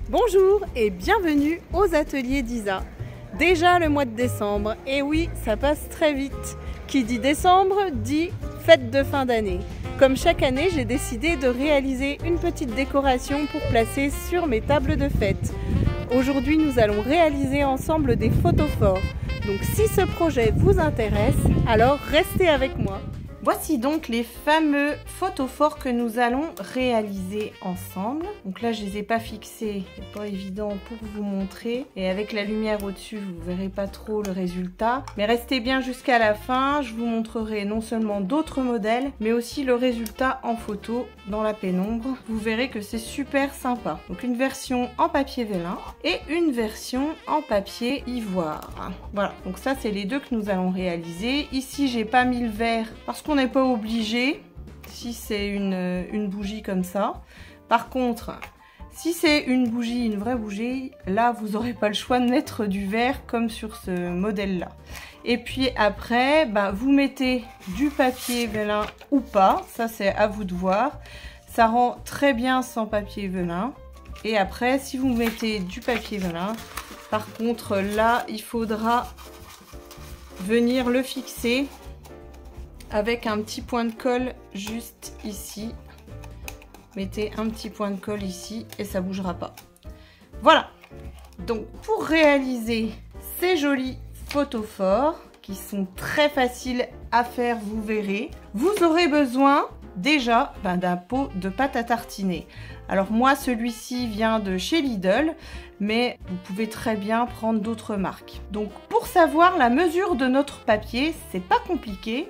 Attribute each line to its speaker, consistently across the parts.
Speaker 1: Bonjour et bienvenue aux ateliers d'Isa. Déjà le mois de décembre, et oui, ça passe très vite. Qui dit décembre dit fête de fin d'année. Comme chaque année, j'ai décidé de réaliser une petite décoration pour placer sur mes tables de fête. Aujourd'hui, nous allons réaliser ensemble des photophores. Donc si ce projet vous intéresse, alors restez avec moi. Voici donc les fameux photophores que nous allons réaliser ensemble. Donc là, je les ai pas fixés, c'est pas évident pour vous montrer. Et avec la lumière au-dessus, vous verrez pas trop le résultat. Mais restez bien jusqu'à la fin, je vous montrerai non seulement d'autres modèles, mais aussi le résultat en photo dans la pénombre. Vous verrez que c'est super sympa. Donc une version en papier vélin et une version en papier ivoire. Voilà, donc ça c'est les deux que nous allons réaliser. Ici, j'ai pas mis le vert parce qu'on n'est pas obligé si c'est une bougie comme ça. Par contre, si c'est une bougie, une vraie bougie, là vous n'aurez pas le choix de mettre du vert comme sur ce modèle là. Et puis après, vous mettez du papier vélin ou pas, ça c'est à vous de voir. Ça rend très bien sans papier vélin. Et après, si vous mettez du papier vélin, par contre là il faudra venir le fixer avec un petit point de colle juste ici. Mettez un petit point de colle ici et ça bougera pas. Voilà. Donc pour réaliser ces jolis photophores qui sont très faciles à faire, vous verrez, vous aurez besoin déjà d'un pot de pâte à tartiner. Alors moi celui-ci vient de chez Lidl, mais vous pouvez très bien prendre d'autres marques. Donc pour savoir la mesure de notre papier, c'est pas compliqué.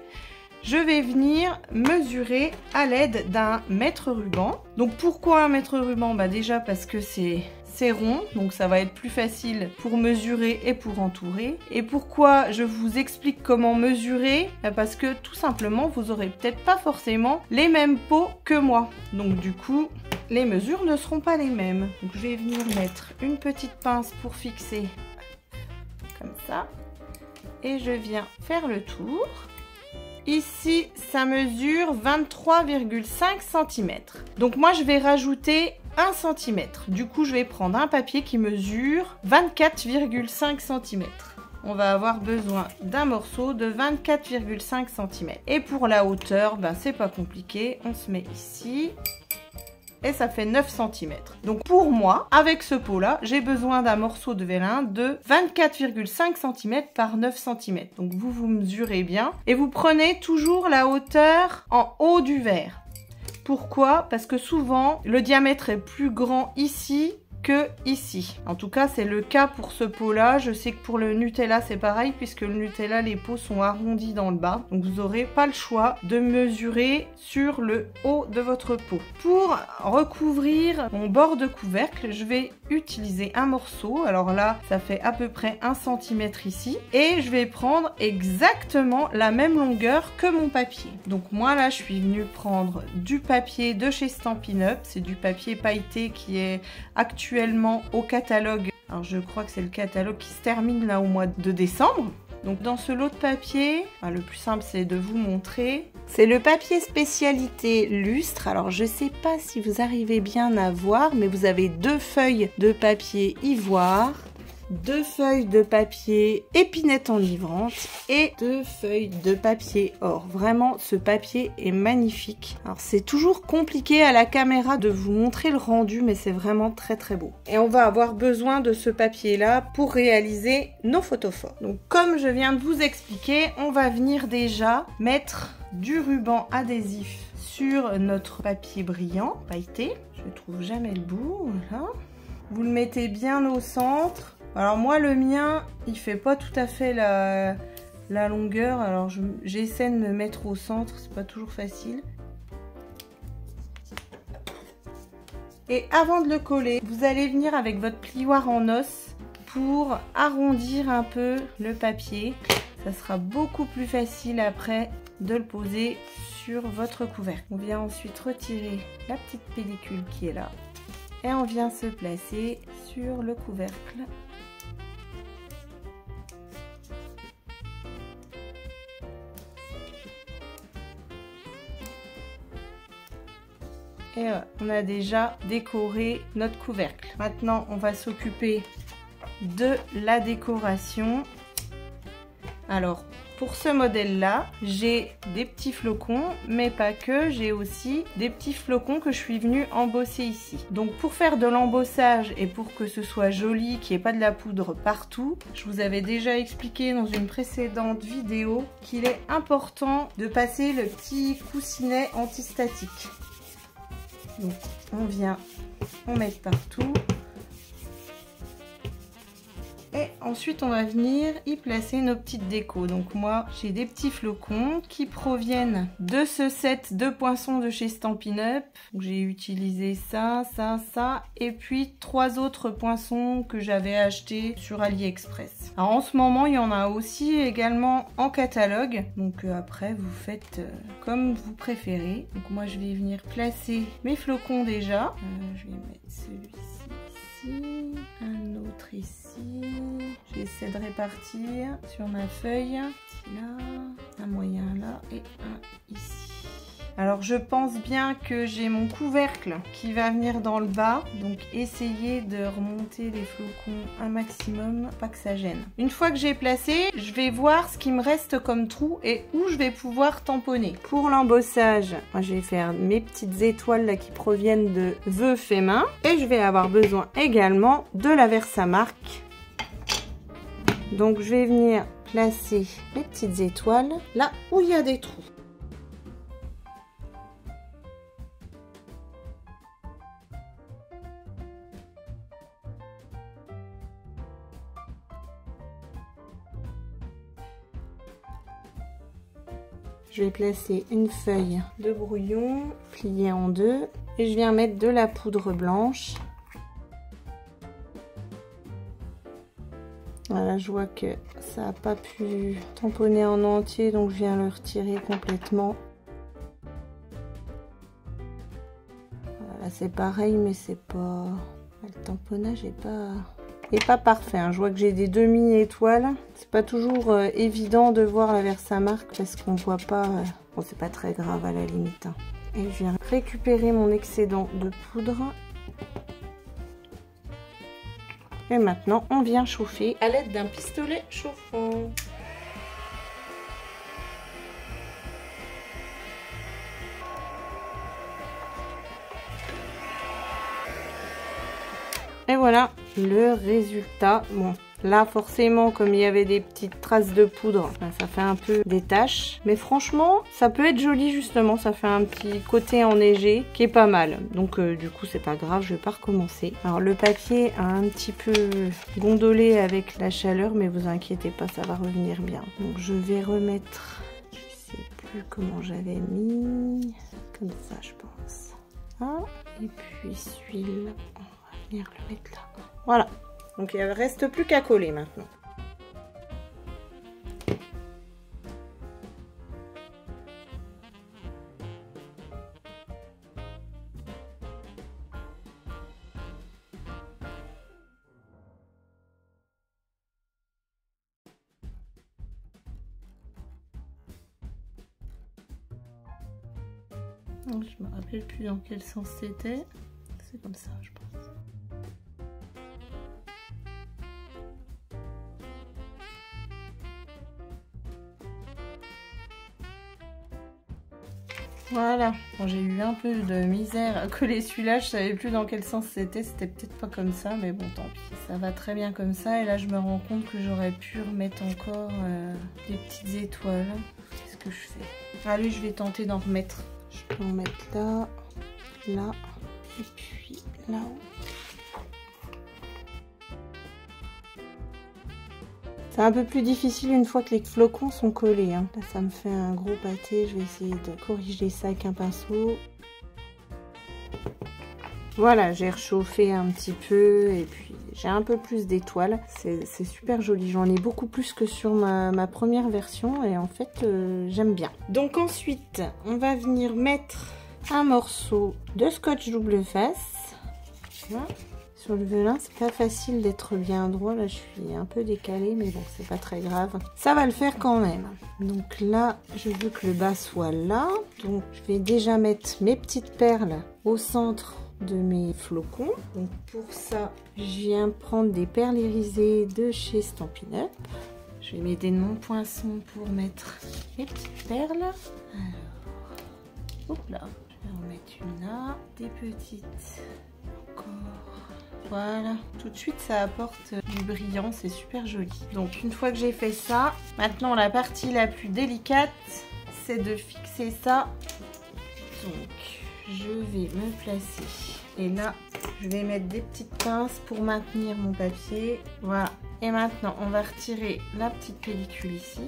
Speaker 1: Je vais venir mesurer à l'aide d'un mètre ruban. Donc pourquoi un mètre ruban? Déjà parce que c'est rond, donc ça va être plus facile pour mesurer et pour entourer. Et pourquoi je vous explique comment mesurer? Parce que tout simplement, vous aurez peut-être pas forcément les mêmes pots que moi. Donc du coup, les mesures ne seront pas les mêmes. Donc je vais venir mettre une petite pince pour fixer comme ça. Et je viens faire le tour. Ici, ça mesure 23,5 cm. Donc moi, je vais rajouter 1 cm. Du coup, je vais prendre un papier qui mesure 24,5 cm. On va avoir besoin d'un morceau de 24,5 cm. Et pour la hauteur, c'est pas compliqué. On se met ici. Et ça fait 9 cm. Donc pour moi, avec ce pot-là, j'ai besoin d'un morceau de vélin de 24,5 cm par 9 cm. Donc vous mesurez bien. Et vous prenez toujours la hauteur en haut du verre. Pourquoi? Parce que souvent, le diamètre est plus grand ici que ici. En tout cas, c'est le cas pour ce pot-là. Je sais que pour le Nutella, c'est pareil, puisque le Nutella, les pots sont arrondis dans le bas. Donc, vous n'aurez pas le choix de mesurer sur le haut de votre pot. Pour recouvrir mon bord de couvercle, je vais utiliser un morceau. Alors là, ça fait à peu près 1 cm ici. Et je vais prendre exactement la même longueur que mon papier. Donc, moi, là, je suis venue prendre du papier de chez Stampin' Up. C'est du papier pailleté qui est actuellement au catalogue. Alors je crois que c'est le catalogue qui se termine là au mois de décembre. Donc dans ce lot de papier, le plus simple c'est de vous montrer. C'est le papier spécialité lustre. Alors je sais pas si vous arrivez bien à voir, mais vous avez 2 feuilles de papier ivoire, 2 feuilles de papier épinette enivrante et 2 feuilles de papier or. Vraiment, ce papier est magnifique. Alors, c'est toujours compliqué à la caméra de vous montrer le rendu, mais c'est vraiment très très beau. Et on va avoir besoin de ce papier-là pour réaliser nos photophores. Donc, comme je viens de vous expliquer, on va venir déjà mettre du ruban adhésif sur notre papier brillant, pailleté. Je ne trouve jamais le bout, voilà. Vous le mettez bien au centre. Alors moi le mien il fait pas tout à fait la longueur, alors j'essaie de me mettre au centre, c'est pas toujours facile. Et avant de le coller, vous allez venir avec votre plioir en os pour arrondir un peu le papier. Ça sera beaucoup plus facile après de le poser sur votre couvercle. On vient ensuite retirer la petite pellicule qui est là et on vient se placer sur le couvercle. Et on a déjà décoré notre couvercle. Maintenant, on va s'occuper de la décoration. Alors, pour ce modèle-là, j'ai des petits flocons, mais pas que, j'ai aussi des petits flocons que je suis venue embosser ici. Donc pour faire de l'embossage et pour que ce soit joli, qu'il n'y ait pas de la poudre partout, je vous avais déjà expliqué dans une précédente vidéo qu'il est important de passer le petit coussinet antistatique. Donc on vient en mettre partout. Et ensuite, on va venir y placer nos petites décos. Donc moi, j'ai des petits flocons qui proviennent de ce set de poinçons de chez Stampin' Up. J'ai utilisé ça, ça, ça. Et puis 3 autres poinçons que j'avais achetés sur AliExpress. Alors en ce moment, il y en a aussi également en catalogue. Donc après, vous faites comme vous préférez. Donc moi, je vais venir placer mes flocons déjà. Je vais mettre celui-ci. Un autre ici. J'essaie de répartir sur ma feuille. Là, un moyen là et un ici. Alors je pense bien que j'ai mon couvercle qui va venir dans le bas. Donc essayez de remonter les flocons un maximum, pas que ça gêne. Une fois que j'ai placé, je vais voir ce qui me reste comme trou et où je vais pouvoir tamponner. Pour l'embossage, moi je vais faire mes petites étoiles là qui proviennent de vœux faits main. Et je vais avoir besoin également de la Versamark. Donc je vais venir placer mes petites étoiles là où il y a des trous. Je vais placer une feuille de brouillon pliée en deux et je viens mettre de la poudre blanche. Voilà, je vois que ça n'a pas pu tamponner en entier, donc je viens le retirer complètement. Voilà, c'est pareil, mais c'est pas... Le tamponnage n'est pas parfait. Hein. Je vois que j'ai des demi-étoiles. C'est pas toujours évident de voir la Versamark parce qu'on voit pas... Bon, c'est pas très grave à la limite. Hein. Et je viens récupérer mon excédent de poudre. Et maintenant, on vient chauffer à l'aide d'un pistolet chauffant. Et voilà le résultat. Bon, là forcément, comme il y avait des petites traces de poudre, ça fait un peu des taches. Mais franchement, ça peut être joli justement. Ça fait un petit côté enneigé qui est pas mal. Donc du coup, c'est pas grave, je vais pas recommencer. Alors le papier a un petit peu gondolé avec la chaleur, mais vous inquiétez pas, ça va revenir bien. Donc je vais remettre, je sais plus comment j'avais mis, comme ça je pense. Ah, et puis celui-là, on va venir le mettre là. Voilà. Donc il ne reste plus qu'à coller maintenant. Je me rappelle plus dans quel sens c'était. C'est comme ça, je pense. Voilà, bon, j'ai eu un peu de misère à coller celui-là, je savais plus dans quel sens c'était peut-être pas comme ça, mais bon tant pis. Ça va très bien comme ça, et là je me rends compte que j'aurais pu remettre encore des petites étoiles. Qu'est-ce que je fais? Allez, je vais tenter d'en remettre. Je peux en mettre là, là, et puis là-haut. C'est un peu plus difficile une fois que les flocons sont collés. Hein. Là, ça me fait un gros pâté. Je vais essayer de corriger ça avec un pinceau. Voilà, j'ai réchauffé un petit peu et puis j'ai un peu plus d'étoiles. C'est super joli. J'en ai beaucoup plus que sur ma première version et en fait, j'aime bien. Donc ensuite, on va venir mettre un morceau de scotch double face. Voilà. Sur le velin, c'est pas facile d'être bien droit. Là, je suis un peu décalée, mais bon, c'est pas très grave. Ça va le faire quand même. Donc là, je veux que le bas soit là. Donc, je vais déjà mettre mes petites perles au centre de mes flocons. Donc, pour ça, je viens prendre des perles irisées de chez Stampin' Up. Je vais m'aider de mon poinçon pour mettre les petites perles. Alors, hop là. Je vais en mettre une là. Des petites encore. Voilà, tout de suite ça apporte du brillant, c'est super joli. Donc une fois que j'ai fait ça, maintenant la partie la plus délicate, c'est de fixer ça. Donc je vais me placer. Et là, je vais mettre des petites pinces pour maintenir mon papier. Voilà. Et maintenant, on va retirer la petite pellicule ici.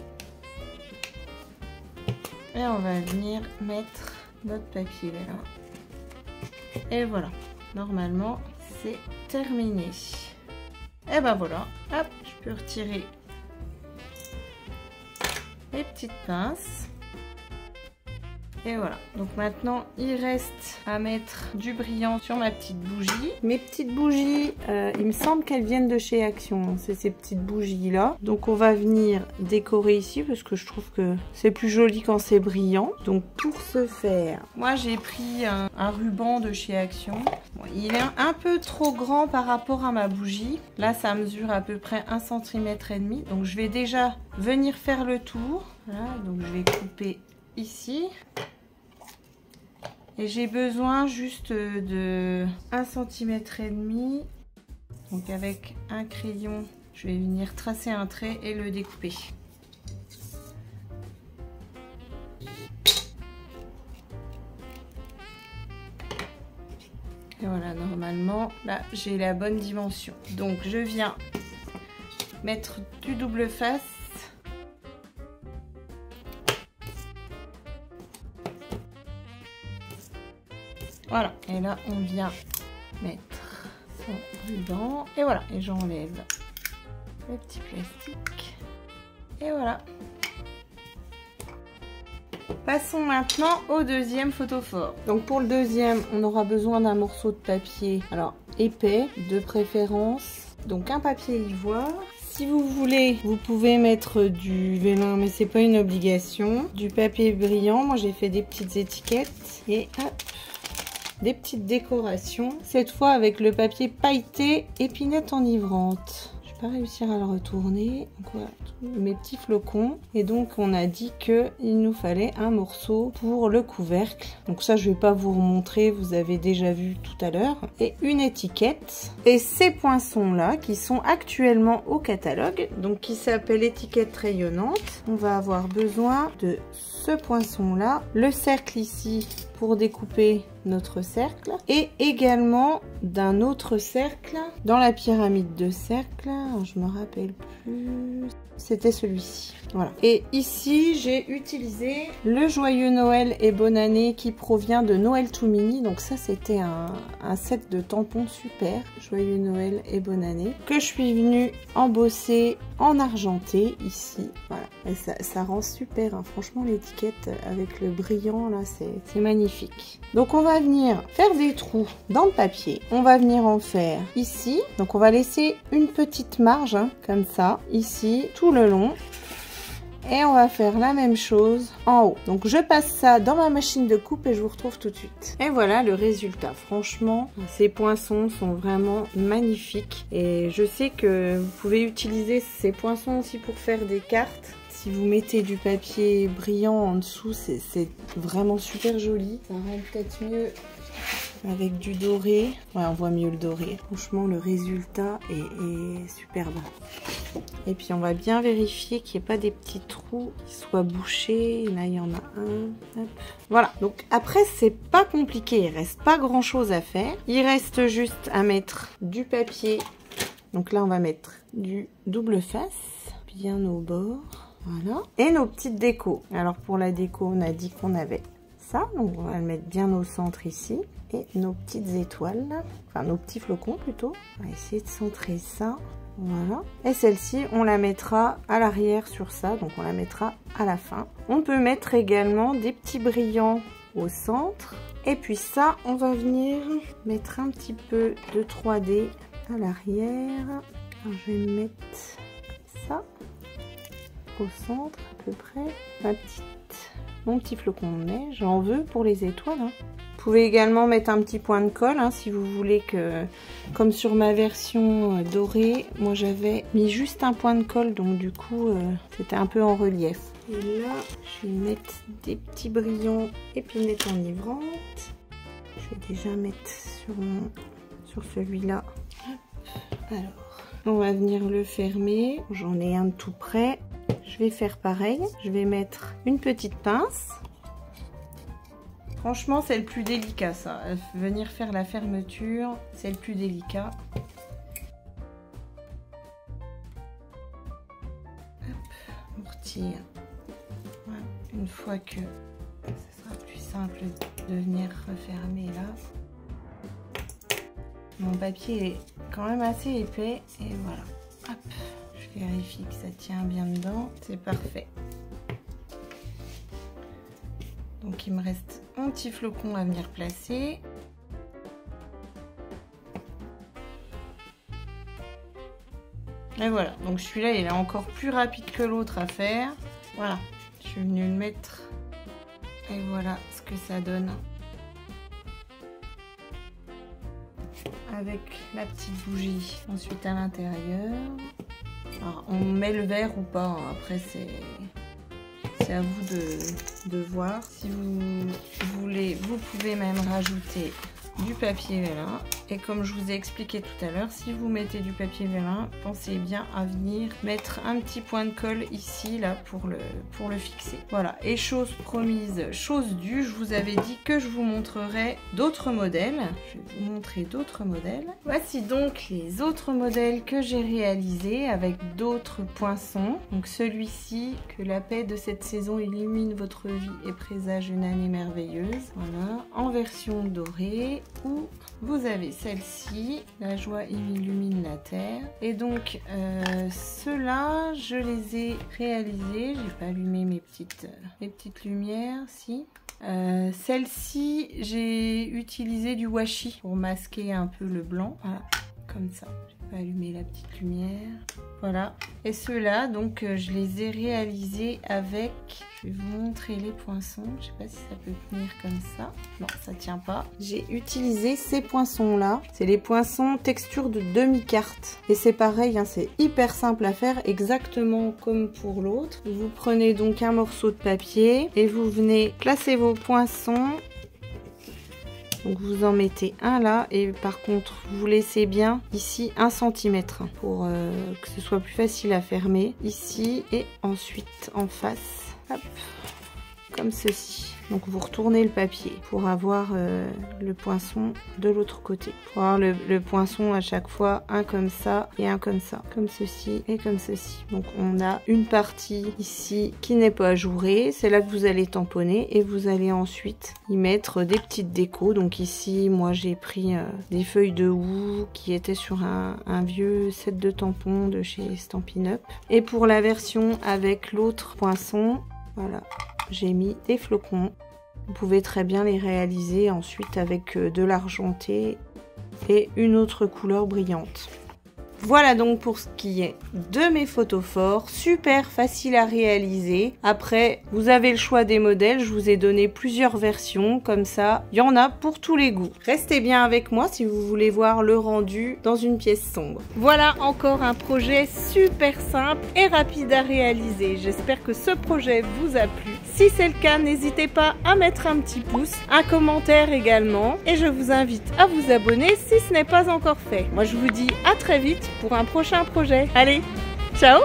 Speaker 1: Et on va venir mettre notre papier là. Et voilà. Normalement, c'est terminé. Et ben voilà, hop, je peux retirer les petites pinces. Et voilà, donc maintenant il reste à mettre du brillant sur ma petite bougie. Mes petites bougies, il me semble qu'elles viennent de chez Action, c'est ces petites bougies là. Donc on va venir décorer ici parce que je trouve que c'est plus joli quand c'est brillant. Donc pour ce faire, moi j'ai pris un ruban de chez Action. Bon, il est un peu trop grand par rapport à ma bougie. Là ça mesure à peu près 1,5 cm. Donc je vais déjà venir faire le tour. Voilà, donc je vais couper ici. Et j'ai besoin juste de 1,5 cm. Donc avec un crayon, je vais venir tracer un trait et le découper. Et voilà, normalement, là, j'ai la bonne dimension. Donc je viens mettre du double face. Voilà, et là on vient mettre son ruban. Et voilà, et j'enlève le petit plastique. Et voilà. Passons maintenant au deuxième photophore. Donc pour le deuxième, on aura besoin d'un morceau de papier, alors épais de préférence. Donc un papier ivoire. Si vous voulez, vous pouvez mettre du vélin, mais c'est pas une obligation. Du papier brillant, moi j'ai fait des petites étiquettes. Et hop, des petites décorations, cette fois avec le papier pailleté épinette enivrante. Je vais pas réussir à le retourner. Donc voilà, mes petits flocons. Et donc on a dit que il nous fallait un morceau pour le couvercle. Donc ça je vais pas vous remontrer, vous avez déjà vu tout à l'heure. Et une étiquette. Et ces poinçons là qui sont actuellement au catalogue, donc qui s'appelle étiquette rayonnante. On va avoir besoin de ce poinçon là, le cercle ici pour découper notre cercle et également d'un autre cercle dans la pyramide de cercles. Je me rappelle plus, c'était celui-ci. Voilà. Et ici j'ai utilisé le joyeux Noël et bonne année qui provient de Noël Tout Mini. Donc ça c'était un set de tampons super, joyeux Noël et bonne année, que je suis venue embosser en argenté ici. Voilà, et ça rend super hein. Franchement l'étiquette avec le brillant là c'est magnifique. Donc on va venir faire des trous dans le papier. On va venir en faire ici. Donc on va laisser une petite marge hein, comme ça ici tout le long. Et on va faire la même chose en haut. Donc je passe ça dans ma machine de coupe et je vous retrouve tout de suite. Et voilà le résultat. Franchement, ces poinçons sont vraiment magnifiques. Et je sais que vous pouvez utiliser ces poinçons aussi pour faire des cartes. Si vous mettez du papier brillant en dessous, c'est vraiment super joli. Ça rend peut-être mieux avec du doré. Ouais, on voit mieux le doré. Franchement, le résultat est superbe. Et puis, on va bien vérifier qu'il n'y ait pas des petits trous qui soient bouchés. Là, il y en a un. Hop. Voilà. Donc, après, c'est pas compliqué. Il reste pas grand-chose à faire. Il reste juste à mettre du papier. Donc là, on va mettre du double face, bien au bord. Voilà. Et nos petites décos. Alors, pour la déco, on a dit qu'on avait ça. Donc, on va le mettre bien au centre ici. Et nos petites étoiles, enfin nos petits flocons plutôt. On va essayer de centrer ça. Voilà. Et celle-ci, on la mettra à l'arrière sur ça. Donc, on la mettra à la fin. On peut mettre également des petits brillants au centre. Et puis ça, on va venir mettre un petit peu de 3D à l'arrière. Je vais mettre ça au centre à peu près. Mon petit flocon de neige, j'en veux pour les étoiles. Hein. Vous pouvez également mettre un petit point de colle hein, si vous voulez que, comme sur ma version dorée, moi j'avais mis juste un point de colle, donc du coup c'était un peu en relief. Et là, je vais mettre des petits brillants épinettes enivrantes. Je vais déjà mettre sur celui-là. Alors, on va venir le fermer. J'en ai un tout prêt. Je vais faire pareil. Je vais mettre une petite pince. Franchement, c'est le plus délicat, ça. Venir faire la fermeture, c'est le plus délicat. Hop, on retire. Voilà. Une fois que ce sera plus simple de venir refermer là. Mon papier est quand même assez épais et voilà. Hop, je vérifie que ça tient bien dedans. C'est parfait. Donc il me reste un petit flocon à venir placer. Et voilà, donc celui-là il est encore plus rapide que l'autre à faire. Voilà, je suis venue le mettre. Et voilà ce que ça donne. Avec la petite bougie ensuite à l'intérieur. Alors on met le verre ou pas, hein. Après c'est à vous de voir. Si vous voulez, vous pouvez même rajouter du papier vélin. Et comme je vous ai expliqué tout à l'heure, si vous mettez du papier vélin, pensez bien à venir mettre un petit point de colle ici, là, pour le fixer. Voilà, et chose promise, chose due, je vous avais dit que je vous montrerai d'autres modèles. Je vais vous montrer d'autres modèles. Voici donc les autres modèles que j'ai réalisés avec d'autres poinçons. Donc celui-ci, que la paix de cette saison illumine votre vie et présage une année merveilleuse. Voilà, en version dorée, où vous avez celle-ci, la joie illumine la terre. Et donc ceux-là, je les ai réalisés. J'ai pas allumé mes petites lumières, si. Celle-ci, j'ai utilisé du washi pour masquer un peu le blanc. Voilà, comme ça. J'ai pas allumé la petite lumière. Voilà. Et ceux-là, donc je les ai réalisés avec... Je vais vous montrer les poinçons. Je sais pas si ça peut tenir comme ça. Non, ça tient pas. J'ai utilisé ces poinçons-là. C'est les poinçons texture de demi-carte. Et c'est pareil, hein, c'est hyper simple à faire, exactement comme pour l'autre. Vous prenez donc un morceau de papier et vous venez placer vos poinçons. Donc vous en mettez un là et par contre vous laissez bien ici 1 cm pour que ce soit plus facile à fermer. Ici et ensuite en face. Hop, comme ceci. Donc vous retournez le papier pour avoir le poinçon de l'autre côté. Pour avoir le poinçon à chaque fois, un comme ça et un comme ça. Comme ceci et comme ceci. Donc on a une partie ici qui n'est pas ajourée. C'est là que vous allez tamponner et vous allez ensuite y mettre des petites décos. Donc ici, moi j'ai pris des feuilles de houx qui étaient sur un vieux set de tampons de chez Stampin' Up. Et pour la version avec l'autre poinçon, voilà. J'ai mis des flocons. Vous pouvez très bien les réaliser ensuite avec de l'argenté et une autre couleur brillante. Voilà donc pour ce qui est de mes photos forts, super facile à réaliser. Après, vous avez le choix des modèles, je vous ai donné plusieurs versions, comme ça, il y en a pour tous les goûts. Restez bien avec moi si vous voulez voir le rendu dans une pièce sombre. Voilà encore un projet super simple et rapide à réaliser. J'espère que ce projet vous a plu. Si c'est le cas, n'hésitez pas à mettre un petit pouce, un commentaire également, et je vous invite à vous abonner si ce n'est pas encore fait. Moi je vous dis à très vite pour un prochain projet. Allez, ciao!